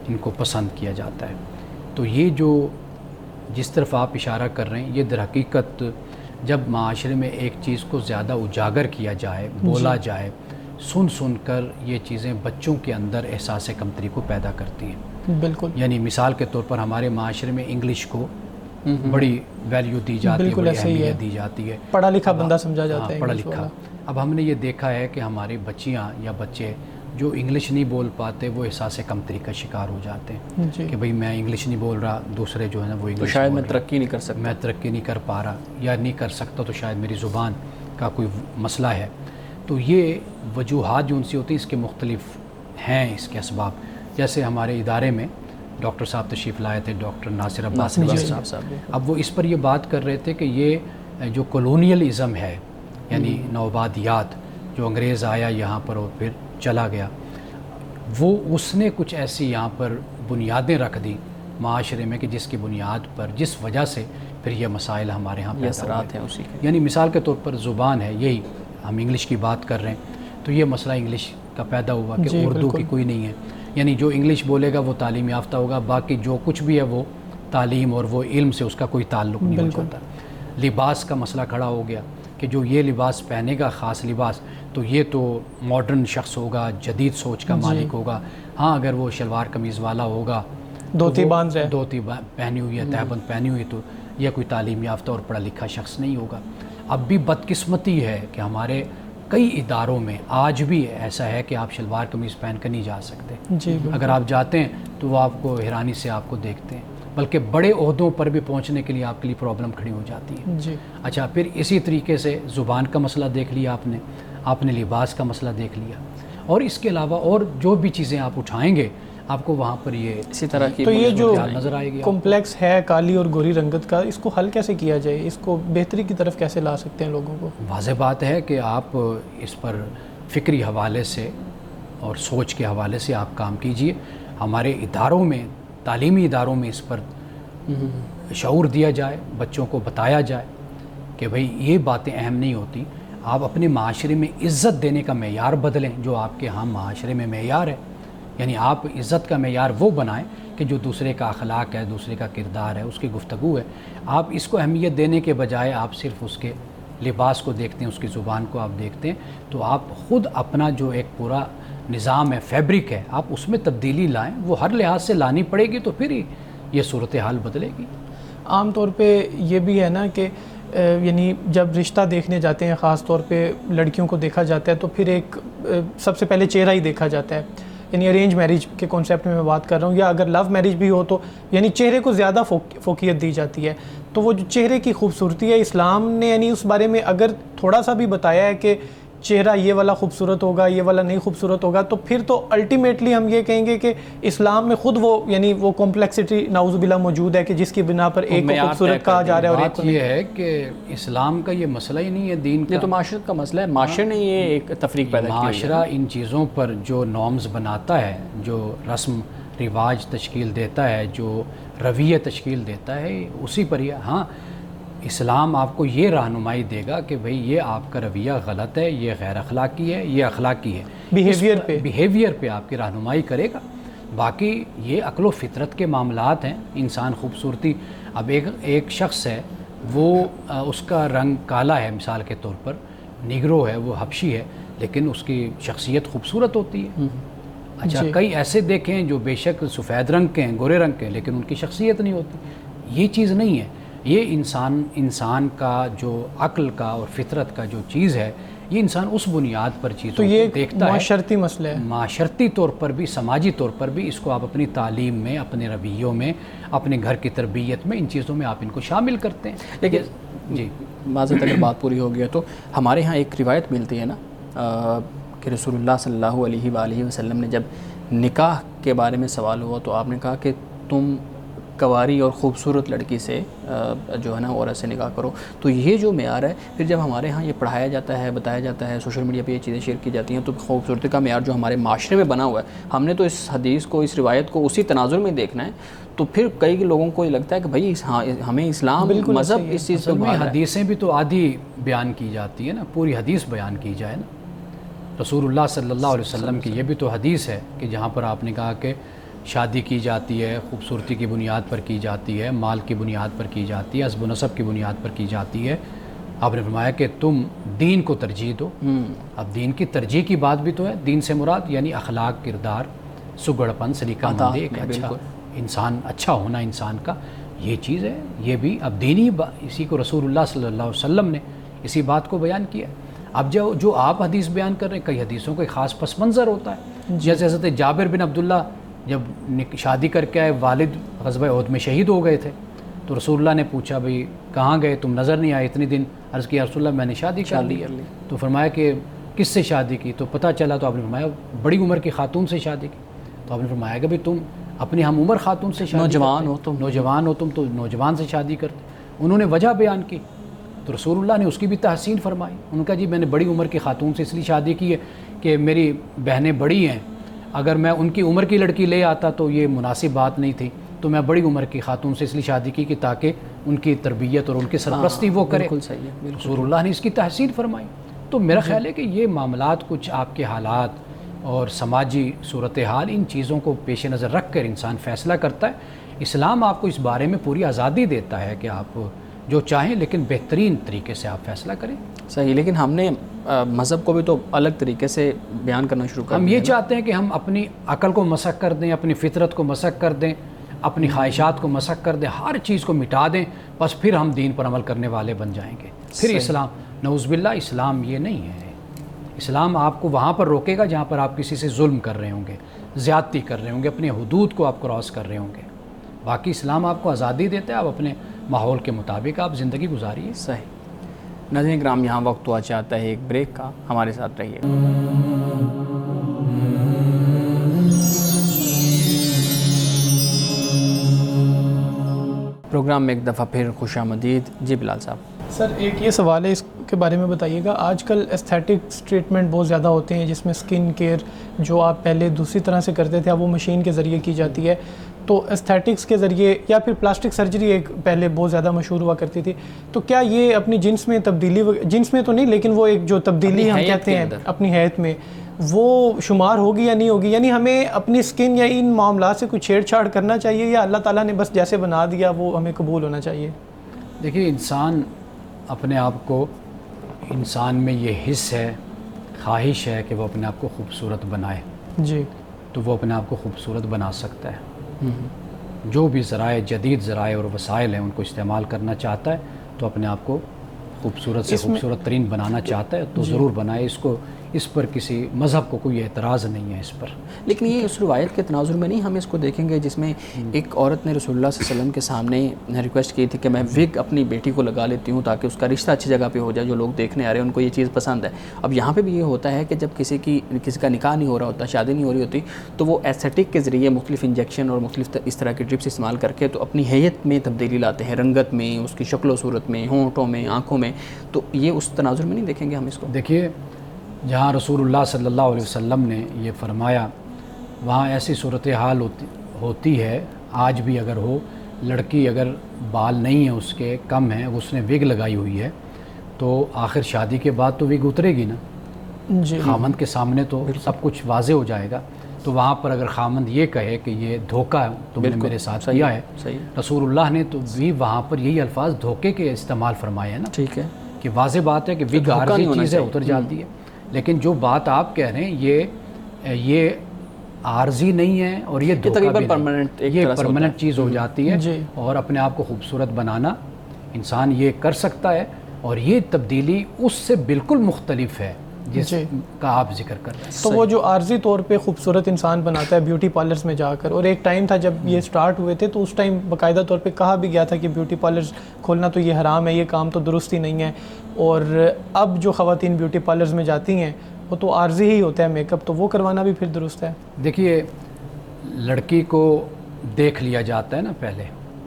ان کو پسند کیا جاتا ہے. تو یہ جو جس طرف آپ اشارہ کر رہے ہیں, یہ در حقیقت جب معاشرے میں ایک چیز کو زیادہ اجاگر کیا جائے, بولا جائے, سن کر یہ چیزیں بچوں کے اندر احساس کمتری کو پیدا کرتی ہیں. بالکل. یعنی مثال کے طور پر ہمارے معاشرے میں انگلش کو بڑی ویلیو دی جاتی ہے, بڑی اہمیت دی جاتی ہے, پڑھا لکھا بندہ سمجھا جاتا ہے, پڑھا لکھا. اب ہم نے یہ دیکھا ہے کہ ہماری بچیاں یا بچے جو انگلش نہیں بول پاتے وہ احساس کمتری کا شکار ہو جاتے ہیں کہ بھئی میں انگلش نہیں بول رہا, دوسرے جو ہے نا وہ انگلش, تو شاید میں ترقی نہیں کر سکتا, میں ترقی نہیں کر پا رہا, یا نہیں کر سکتا تو شاید میری زبان کا کوئی مسئلہ ہے. تو یہ وجوہات جو ان سے ہوتی ہیں اس کے مختلف ہیں اس کے اسباب. جیسے ہمارے ادارے میں ڈاکٹر صاحب تشریف لائے تھے, ڈاکٹر ناصر عباس صاحب. اب وہ اس پر یہ بات کر رہے تھے کہ یہ جو کولونیلزم ہے, یعنی نوآبادیات, جو انگریز آیا یہاں پر اور پھر چلا گیا, وہ اس نے کچھ ایسی یہاں پر بنیادیں رکھ دی معاشرے میں کہ جس کی بنیاد پر, جس وجہ سے پھر یہ مسائل ہمارے ہاں پیدا ہوتے ہیں. اسی کے یعنی مثال کے طور پر زبان ہے, یہی ہم انگلش کی بات کر رہے ہیں, تو یہ مسئلہ انگلش کا پیدا ہوا کہ اردو کی کوئی نہیں ہے. یعنی جو انگلش بولے گا وہ تعلیم یافتہ ہوگا, باقی جو کچھ بھی ہے وہ تعلیم اور وہ علم سے اس کا کوئی تعلق نہیں ہو جاتا. لباس کا مسئلہ کھڑا ہو گیا کہ جو یہ لباس پہنے گا, خاص لباس, تو یہ تو ماڈرن شخص ہوگا, جدید سوچ کا مالک ہوگا. ہاں اگر وہ شلوار قمیض والا ہوگا, دھوتی باندھ رہے, دھوتی پہنی ہوئی ہے, تہبند پہنی ہوئی, تو یہ کوئی تعلیم یافتہ اور پڑھا لکھا شخص نہیں ہوگا. اب بھی بدقسمتی ہے کہ ہمارے کئی اداروں میں آج بھی ایسا ہے کہ آپ شلوار قمیض پہن کر نہیں جا سکتے. اگر آپ جاتے ہیں تو وہ آپ کو حیرانی سے آپ کو دیکھتے ہیں, بلکہ بڑے عہدوں پر بھی پہنچنے کے لیے آپ کے لیے پرابلم کھڑی ہو جاتی ہے. اچھا, پھر اسی طریقے سے زبان کا مسئلہ دیکھ لیا آپ نے لباس کا مسئلہ دیکھ لیا, اور اس کے علاوہ اور جو بھی چیزیں آپ اٹھائیں گے آپ کو وہاں پر یہ اسی طرح کی تو یہ جو نظر آئے گی. کمپلیکس ہے کالی اور گوری رنگت کا, اس کو حل کیسے کیا جائے, اس کو بہتری کی طرف کیسے لا سکتے ہیں لوگوں کو؟ واضح بات ہے کہ آپ اس پر فکری حوالے سے اور سوچ کے حوالے سے آپ کام کیجئے. ہمارے اداروں میں, تعلیمی اداروں میں اس پر شعور دیا جائے, بچوں کو بتایا جائے کہ بھئی یہ باتیں اہم نہیں ہوتی. آپ اپنے معاشرے میں عزت دینے کا معیار بدلیں جو آپ کے ہاں معاشرے میں معیار ہے. یعنی آپ عزت کا معیار وہ بنائیں کہ جو دوسرے کا اخلاق ہے, دوسرے کا کردار ہے, اس کی گفتگو ہے, آپ اس کو اہمیت دینے کے بجائے آپ صرف اس کے لباس کو دیکھتے ہیں، اس کی زبان کو آپ دیکھتے ہیں، تو آپ خود اپنا جو ایک پورا نظام ہے، فیبرک ہے، آپ اس میں تبدیلی لائیں، وہ ہر لحاظ سے لانی پڑے گی، تو پھر ہی یہ صورتحال بدلے گی۔ عام طور پہ یہ بھی ہے نا کہ یعنی جب رشتہ دیکھنے جاتے ہیں، خاص طور پہ لڑکیوں کو دیکھا جاتا ہے، تو پھر ایک سب سے پہلے چہرہ ہی دیکھا جاتا ہے، یعنی ارینج میرج کے کانسیپٹ میں بات کر رہا ہوں، یا اگر لو میرج بھی ہو تو یعنی چہرے کو زیادہ فوقیت دی جاتی ہے۔ تو وہ جو چہرے کی خوبصورتی ہے، اسلام نے یعنی اس بارے میں اگر تھوڑا سا بھی بتایا ہے کہ چہرہ یہ والا خوبصورت ہوگا، یہ والا نہیں خوبصورت ہوگا، تو پھر تو الٹیمیٹلی ہم یہ کہیں گے کہ اسلام میں خود وہ یعنی وہ کمپلیکسٹی نعوذ باللہ موجود ہے کہ جس کی بنا پر ایک کو خوبصورت کہا جا رہا ہے اور ایک کو یہ ہے کہ اسلام کا یہ مسئلہ ہی نہیں ہے دین کا، یہ تو معاشرت کا مسئلہ ہے، معاشرے نے یہ ایک تفریق پیدا کی ہے۔ معاشرہ ان چیزوں پر جو نارمز بناتا ہے، جو رسم رواج تشکیل دیتا ہے، جو رویہ تشکیل دیتا ہے، اسی پر یہ ہاں اسلام آپ کو یہ رہنمائی دے گا کہ بھئی یہ آپ کا رویہ غلط ہے، یہ غیر اخلاقی ہے، یہ اخلاقی ہے، بیہیویئر پہ آپ کی رہنمائی کرے گا۔ باقی یہ عقل و فطرت کے معاملات ہیں، انسان خوبصورتی، اب ایک شخص ہے، وہ اس کا رنگ کالا ہے مثال کے طور پر، نیگرو ہے، وہ حبشی ہے، لیکن اس کی شخصیت خوبصورت ہوتی ہے۔ اچھا کئی ایسے دیکھیں جو بے شک سفید رنگ کے ہیں، گورے رنگ کے ہیں، لیکن ان کی شخصیت نہیں ہوتی۔ یہ چیز نہیں ہے، یہ انسان کا جو عقل کا اور فطرت کا جو چیز ہے، یہ انسان اس بنیاد پر چیزوں کو دیکھتا ہے۔ معاشرتی مسئلہ ہے، معاشرتی طور پر بھی، سماجی طور پر بھی، اس کو آپ اپنی تعلیم میں، اپنے رویوں میں، اپنے گھر کی تربیت میں، ان چیزوں میں آپ ان کو شامل کرتے ہیں۔ لیکن جی معذرت اگر بات پوری ہو گیا تو ہمارے ہاں ایک روایت ملتی ہے نا کہ رسول اللہ صلی اللہ علیہ وآلہ وسلم نے جب نکاح کے بارے میں سوال ہوا تو آپ نے کہا کہ تم کنواری اور خوبصورت لڑکی سے جو ہے نا عورت سے نکاح کرو۔ تو یہ جو معیار ہے، پھر جب ہمارے ہاں یہ پڑھایا جاتا ہے، بتایا جاتا ہے، سوشل میڈیا پہ یہ چیزیں شیئر کی جاتی ہیں، تو خوبصورتی کا معیار جو ہمارے معاشرے میں بنا ہوا ہے، ہم نے تو اس حدیث کو، اس روایت کو اسی تناظر میں دیکھنا ہے۔ تو پھر کئی لوگوں کو یہ لگتا ہے کہ بھائی ہمیں اسلام مذہب اس چیز کو میں حدیثیں بھی تو آدھی بیان کی جاتی ہے نا، پوری حدیث بیان کی جائے نا۔ رسول اللہ صلی اللہ علیہ وسلم کی یہ بھی تو حدیث ہے کہ جہاں پر آپ نے کہا کہ شادی کی جاتی ہے خوبصورتی کی بنیاد پر کی جاتی ہے، مال کی بنیاد پر کی جاتی ہے، حسب و نسب کی بنیاد پر کی جاتی ہے۔ آپ نے فرمایا کہ تم دین کو ترجیح دو۔ اب دین کی ترجیح کی بات بھی تو ہے، دین سے مراد یعنی اخلاق، کردار، سگڑپن، سلیقہ مندی، ایک اچھا انسان، اچھا ہونا انسان کا، یہ چیز ہے۔ یہ بھی اب دینی اسی کو رسول اللہ صلی اللہ علیہ وسلم نے اسی بات کو بیان کیا۔ اب جو آپ حدیث بیان کر رہے ہیں، کئی حدیثوں کا ایک خاص پس منظر ہوتا ہے۔ جیسے حضرت جابر بن عبداللہ جب شادی کر کے آئے، والد غزوہ احد میں شہید ہو گئے تھے، تو رسول اللہ نے پوچھا بھئی کہاں گئے، تم نظر نہیں آئے اتنے دن؟ عرض کیا رسول اللہ میں نے شادی کر لی۔ تو فرمایا کہ کس سے شادی کی؟ تو پتہ چلا تو آپ نے فرمایا بڑی عمر کی خاتون سے شادی کی۔ تو آپ نے فرمایا کہ بھئی تم اپنی ہم عمر خاتون سے شادی نوجوان ہو تم تو نوجوان سے شادی کرتے۔ انہوں نے وجہ بیان کی تو رسول اللہ نے اس کی بھی تحسین فرمائی۔ انہوں نے کہا جی میں نے بڑی عمر کی خاتون سے اس لیے شادی کی ہے کہ میری بہنیں بڑی ہیں، اگر میں ان کی عمر کی لڑکی لے آتا تو یہ مناسب بات نہیں تھی، تو میں بڑی عمر کی خاتون سے اس لیے شادی کی کہ تاکہ ان کی تربیت اور ان کی سرپرستی وہ کرے۔ بالکل صحیح ہے، رسول اللہ نے اس کی تحسین فرمائی۔ تو میرا خیال ہے کہ یہ معاملات، کچھ آپ کے حالات اور سماجی صورتحال، ان چیزوں کو پیش نظر رکھ کر انسان فیصلہ کرتا ہے۔ اسلام آپ کو اس بارے میں پوری آزادی دیتا ہے کہ آپ جو چاہیں، لیکن بہترین طریقے سے آپ فیصلہ کریں۔ صحیح، لیکن ہم نے مذہب کو بھی تو الگ طریقے سے بیان کرنا شروع کر دیا۔ ہم یہ چاہتے ہیں کہ ہم اپنی عقل کو مسخ کر دیں، اپنی فطرت کو مسخ کر دیں، اپنی خواہشات کو مسخ کر دیں، ہر چیز کو مٹا دیں، بس پھر ہم دین پر عمل کرنے والے بن جائیں گے۔ پھر اسلام، نعوذ باللہ، اسلام یہ نہیں ہے۔ اسلام آپ کو وہاں پر روکے گا جہاں پر آپ کسی سے ظلم کر رہے ہوں گے، زیادتی کر رہے ہوں گے، اپنے حدود کو آپ کراس کر رہے ہوں گے۔ باقی اسلام آپ کو آزادی دیتا ہے، آپ اپنے ماحول کے مطابق آپ زندگی گزاریے۔ صحیح۔ ناظرین کرام، یہاں وقت ہوا چاہتا ہے ایک بریک کا، ہمارے ساتھ رہیے۔ پروگرام میں ایک دفعہ پھر خوش آمدید۔ جی بلال صاحب۔ سر ایک یہ سوال ہے، اس کے بارے میں بتائیے گا۔ آج کل ایستھیٹکس ٹریٹمنٹ بہت زیادہ ہوتے ہیں، جس میں سکن کیئر جو آپ پہلے دوسری طرح سے کرتے تھے، اب وہ مشین کے ذریعے کی جاتی ہے۔ تو ایستھیٹکس کے ذریعے یا پھر پلاسٹک سرجری ایک پہلے بہت زیادہ مشہور ہوا کرتی تھی، تو کیا یہ اپنی جنس میں تبدیلی، جنس میں تو نہیں لیکن وہ ایک جو تبدیلی ہم کہتے ہیں اپنی حیت میں، وہ شمار ہوگی یا نہیں ہوگی؟ یعنی ہمیں اپنی سکن یا ان معاملات سے کچھ چھیڑ چھاڑ کرنا چاہیے، یا اللہ تعالیٰ نے بس جیسے بنا دیا وہ ہمیں قبول ہونا چاہیے؟ دیکھیے، انسان اپنے آپ کو انسان میں یہ حص ہے، خواہش ہے کہ وہ اپنے آپ کو خوبصورت بنائے، جی تو وہ اپنے آپ کو خوبصورت بنا سکتا ہے۔ جو بھی ذرائع، جدید ذرائع اور وسائل ہیں ان کو استعمال کرنا چاہتا ہے تو اپنے آپ کو خوبصورت سے خوبصورت ترین بنانا چاہتا ہے تو ضرور بنائے۔ اس پر کسی مذہب کو کوئی اعتراض نہیں ہے اس پر۔ لیکن یہ اس روایت کے تناظر میں نہیں ہم اس کو دیکھیں گے جس میں ایک عورت نے رسول اللہ صلی اللہ علیہ وسلم کے سامنے ریکویسٹ کی تھی کہ میں وگ اپنی بیٹی کو لگا لیتی ہوں تاکہ اس کا رشتہ اچھی جگہ پہ ہو جائے، جو لوگ دیکھنے آ رہے ہیں ان کو یہ چیز پسند ہے۔ اب یہاں پہ بھی یہ ہوتا ہے کہ جب کسی کا نکاح نہیں ہو رہا ہوتا، شادی نہیں ہو رہی ہوتی، تو وہ ایستھیٹک کے ذریعے مختلف انجیکشن اور مختلف اس طرح کے ٹرپس استعمال کر کے تو اپنی حیت میں تبدیلی لاتے ہیں، رنگت میں، اس کی شکل و صورت میں، ہونٹوں میں، آنکھوں میں۔ تو یہ اس تناظر میں نہیں دیکھیں گے ہم اس کو؟ دیکھیے، جہاں رسول اللہ صلی اللہ علیہ وسلم نے یہ فرمایا وہاں ایسی صورتحال ہوتی ہے، آج بھی اگر ہو، لڑکی اگر بال نہیں ہے اس کے، کم ہیں، اس نے وگ لگائی ہوئی ہے، تو آخر شادی کے بعد تو وگ اترے گی نا، جی خامند کے سامنے تو سب کچھ واضح ہو جائے گا۔ تو وہاں پر اگر خامند یہ کہے کہ یہ دھوکہ ہے تم نے میرے ساتھ کیا ہے، رسول اللہ نے تو بھی وہاں پر یہی الفاظ دھوکے کے استعمال فرمائے ہیں نا، ٹھیک ہے، کہ واضح بات ہے کہ وگ عارضی چیز ہے، اتر جاتی ہے۔ لیکن جو بات آپ کہہ رہے ہیں یہ عارضی نہیں ہے اور یہ دھوکہ بھی نہیں، یہ پرماننٹ چیز ہو جاتی ہے۔ اور اپنے آپ کو خوبصورت بنانا انسان یہ کر سکتا ہے، اور یہ تبدیلی اس سے بالکل مختلف ہے جس کا آپ ذکر کر رہے ہیں۔ تو وہ جو عارضی طور پہ خوبصورت انسان بناتا ہے بیوٹی پارلرز میں جا کر، اور ایک ٹائم تھا جب یہ سٹارٹ ہوئے تھے تو اس ٹائم باقاعدہ طور پہ کہا بھی گیا تھا کہ بیوٹی پارلرز کھولنا تو یہ حرام ہے، یہ کام تو درست ہی نہیں ہے۔ اور اب جو خواتین بیوٹی پارلرز میں جاتی ہیں وہ تو عارضی ہی ہوتا ہے میک اپ، تو وہ کروانا بھی پھر درست ہے؟ دیکھیے، لڑکی کو دیکھ لیا جاتا ہے نا،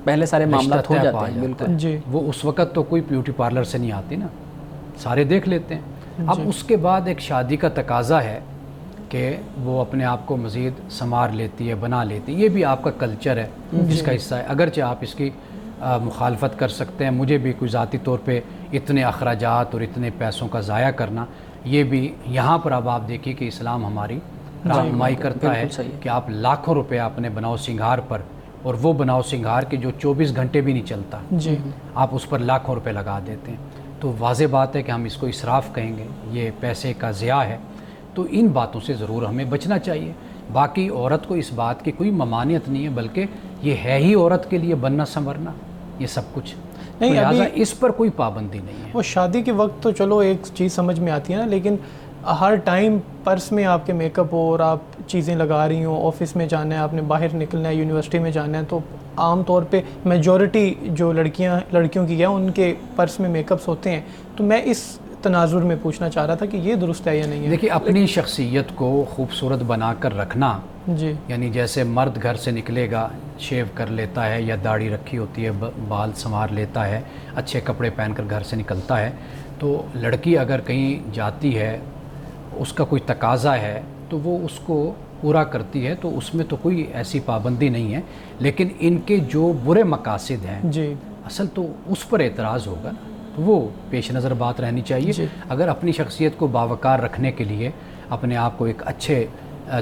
پہلے سارے معاملات ہو جاتے ہیں، بالکل جی، وہ اس وقت تو کوئی بیوٹی پارلر سے نہیں آتی نا، سارے دیکھ لیتے ہیں۔ اب اس کے بعد ایک شادی کا تقاضا ہے کہ وہ اپنے آپ کو مزید سنوار لیتی ہے، بنا لیتی ہے، یہ بھی آپ کا کلچر ہے، جس کا حصہ ہے۔ اگرچہ آپ اس کی مخالفت کر سکتے ہیں، مجھے بھی کوئی ذاتی طور پہ اتنے اخراجات اور اتنے پیسوں کا ضائع کرنا، یہ بھی یہاں پر اب آپ دیکھیے کہ اسلام ہماری رہنمائی کرتا ہے کہ آپ لاکھوں روپے اپنے بناؤ سنگھار پر، اور وہ بناؤ سنگھار کے جو 24 گھنٹے بھی نہیں چلتا، آپ اس پر لاکھوں روپے لگا دیتے ہیں۔ تو واضح بات ہے کہ ہم اس کو اسراف کہیں گے، یہ پیسے کا ضیاع ہے۔ تو ان باتوں سے ضرور ہمیں بچنا چاہیے۔ باقی عورت کو اس بات کی کوئی ممانعت نہیں ہے، بلکہ یہ ہے ہی عورت کے لیے بننا سنورنا، یہ سب کچھ نہیں، لہٰذا اس پر کوئی پابندی نہیں ہے۔ وہ شادی کے وقت تو چلو ایک چیز سمجھ میں آتی ہے نا، لیکن ہر ٹائم پرس میں آپ کے میک اپ ہو اور آپ چیزیں لگا رہی ہوں، آفس میں جانا ہے، آپ نے باہر نکلنا ہے، یونیورسٹی میں جانا ہے، تو عام طور پہ میجورٹی جو لڑکیوں کی ہے ان کے پرس میں میک اپس ہوتے ہیں۔ تو میں اس تناظر میں پوچھنا چاہ رہا تھا کہ یہ درست ہے یا نہیں ہے؟ دیکھیے، اپنی شخصیت کو خوبصورت بنا کر رکھنا، جی، یعنی جیسے مرد گھر سے نکلے گا شیو کر لیتا ہے یا داڑھی رکھی ہوتی ہے، بال سنوار لیتا ہے، اچھے کپڑے پہن کر گھر سے نکلتا ہے، تو لڑکی اگر کہیں جاتی ہے، اس کا کوئی تقاضا ہے تو وہ اس کو پورا کرتی ہے، تو اس میں تو کوئی ایسی پابندی نہیں ہے۔ لیکن ان کے جو برے مقاصد ہیں، جی، اصل تو اس پر اعتراض ہوگا نا، تو وہ پیش نظر بات رہنی چاہیے۔ اگر اپنی شخصیت کو باوقار رکھنے کے لیے، اپنے آپ کو ایک اچھے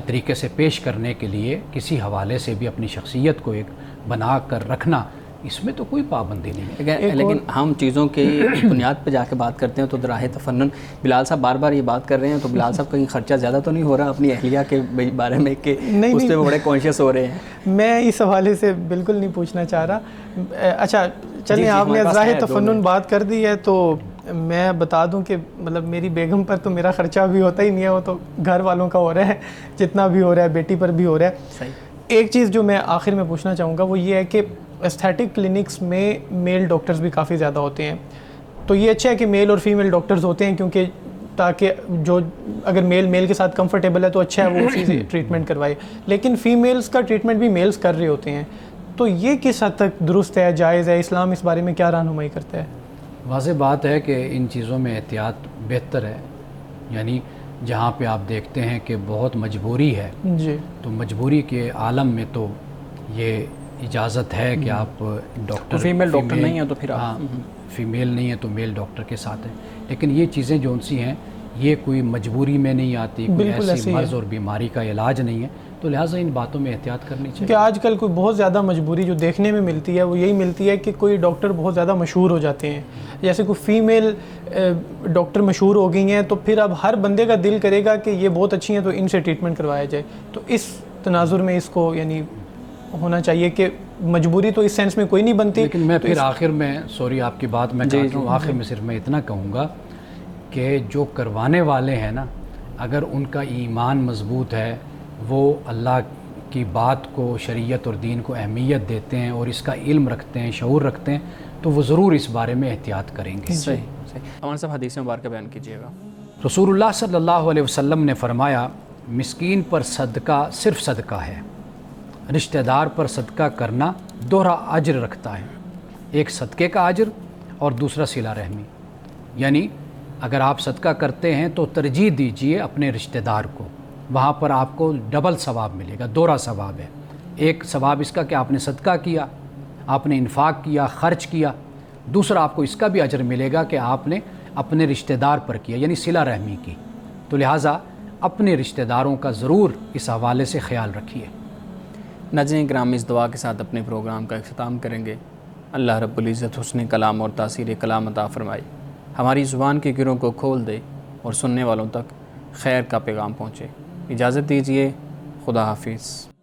طریقے سے پیش کرنے کے لیے کسی حوالے سے بھی اپنی شخصیت کو ایک بنا کر رکھنا، اس میں تو کوئی پابندی نہیں ہے۔ لیکن ہم چیزوں کے بنیاد پہ جا کے بات کرتے ہیں تو دراہ تفنن بلال صاحب بار بار یہ بات کر رہے ہیں، تو بلال صاحب کہیں خرچہ زیادہ تو نہیں ہو رہا اپنی اہلیہ کے بارے میں کہ اس پہ بڑے کانشیس ہو رہے ہیں؟ میں اس حوالے سے بالکل نہیں پوچھنا چاہ رہا۔ اچھا چلیں، آپ نے ظاہر تفنن بات کر دی ہے تو میں بتا دوں کہ مطلب میری بیگم پر تو میرا خرچہ بھی ہوتا ہی نہیں ہے، وہ تو گھر والوں کا ہو رہا ہے، جتنا بھی ہو رہا ہے بیٹی پر بھی ہو رہا ہے۔ ایک چیز جو میں آخر میں پوچھنا چاہوں گا وہ یہ ہے کہ ایستھیٹک کلینکس میں میل ڈاکٹرز بھی کافی زیادہ ہوتے ہیں، تو یہ اچھا ہے کہ میل اور فیمیل ڈاکٹرز ہوتے ہیں، کیونکہ تاکہ جو اگر میل کے ساتھ کمفرٹیبل ہے تو اچھا ہے وہ اسی سے ٹریٹمنٹ کروائے، لیکن فیمیلز کا ٹریٹمنٹ بھی میلز کر رہے ہوتے ہیں، تو یہ کس حد تک درست ہے، جائز ہے؟ اسلام اس بارے میں کیا رہنمائی کرتا ہے؟ واضح بات ہے کہ ان چیزوں میں احتیاط بہتر ہے، یعنی جہاں پہ آپ دیکھتے ہیں کہ بہت مجبوری ہے، جی، تو مجبوری کے عالم میں تو یہ اجازت ہے کہ آپ ڈاکٹر، فیمیل ڈاکٹر نہیں ہے تو پھر ہاں، فیمیل نہیں ہے تو میل ڈاکٹر کے ساتھ ہے۔ لیکن یہ چیزیں جو ان سی ہیں یہ کوئی مجبوری میں نہیں آتی، کوئی بالکل ایسے ایسی ہی ہے۔ مرض اور بیماری کا علاج نہیں ہے، تو لہٰذا ان باتوں میں احتیاط کرنی چاہیے۔ کہ آج کل کوئی بہت زیادہ مجبوری جو دیکھنے میں ملتی ہے وہ یہی ملتی ہے کہ کوئی ڈاکٹر بہت زیادہ مشہور ہو جاتے ہیں، جیسے کوئی فیمیل ڈاکٹر مشہور ہو گئی ہیں تو پھر اب ہر بندے کا دل کرے گا کہ یہ بہت اچھی ہیں تو ان سے ٹریٹمنٹ کروایا جائے۔ تو اس تناظر میں اس کو یعنی ہونا چاہیے کہ مجبوری تو اس سینس میں کوئی نہیں بنتی۔ لیکن میں پھر آخر میں، سوری آپ کی بات میں کاٹ رہا ہوں، آخر میں صرف میں اتنا کہوں گا کہ جو کروانے والے ہیں نا، اگر ان کا ایمان مضبوط ہے، وہ اللہ کی بات کو، شریعت اور دین کو اہمیت دیتے ہیں اور اس کا علم رکھتے ہیں، شعور رکھتے ہیں، تو وہ ضرور اس بارے میں احتیاط کریں گے۔ صحیح صحیح۔ ہمارے صاحب حدیث مبارکہ بیان کیجیے گا۔ رسول اللہ صلی اللہ علیہ وسلم نے فرمایا، مسکین پر صدقہ صرف صدقہ ہے، رشتہ دار پر صدقہ کرنا دوہرا اجر رکھتا ہے، ایک صدقے کا اجر اور دوسرا صلہ رحمی۔ یعنی اگر آپ صدقہ کرتے ہیں تو ترجیح دیجئے اپنے رشتہ دار کو، وہاں پر آپ کو ڈبل ثواب ملے گا، دوہرا ثواب ہے۔ ایک ثواب اس کا کہ آپ نے صدقہ کیا، آپ نے انفاق کیا، خرچ کیا، دوسرا آپ کو اس کا بھی اجر ملے گا کہ آپ نے اپنے رشتہ دار پر کیا، یعنی صلہ رحمی کی۔ تو لہٰذا اپنے رشتہ داروں کا ضرور اس حوالے سے خیال رکھیے۔ ناظرین کرام، اس دعا کے ساتھ اپنے پروگرام کا اختتام کریں گے۔ اللہ رب العزت حسن کلام اور تاثیر کلام عطا فرمائی، ہماری زبان کے گروں کو کھول دے اور سننے والوں تک خیر کا پیغام پہنچے۔ اجازت دیجیے، خدا حافظ۔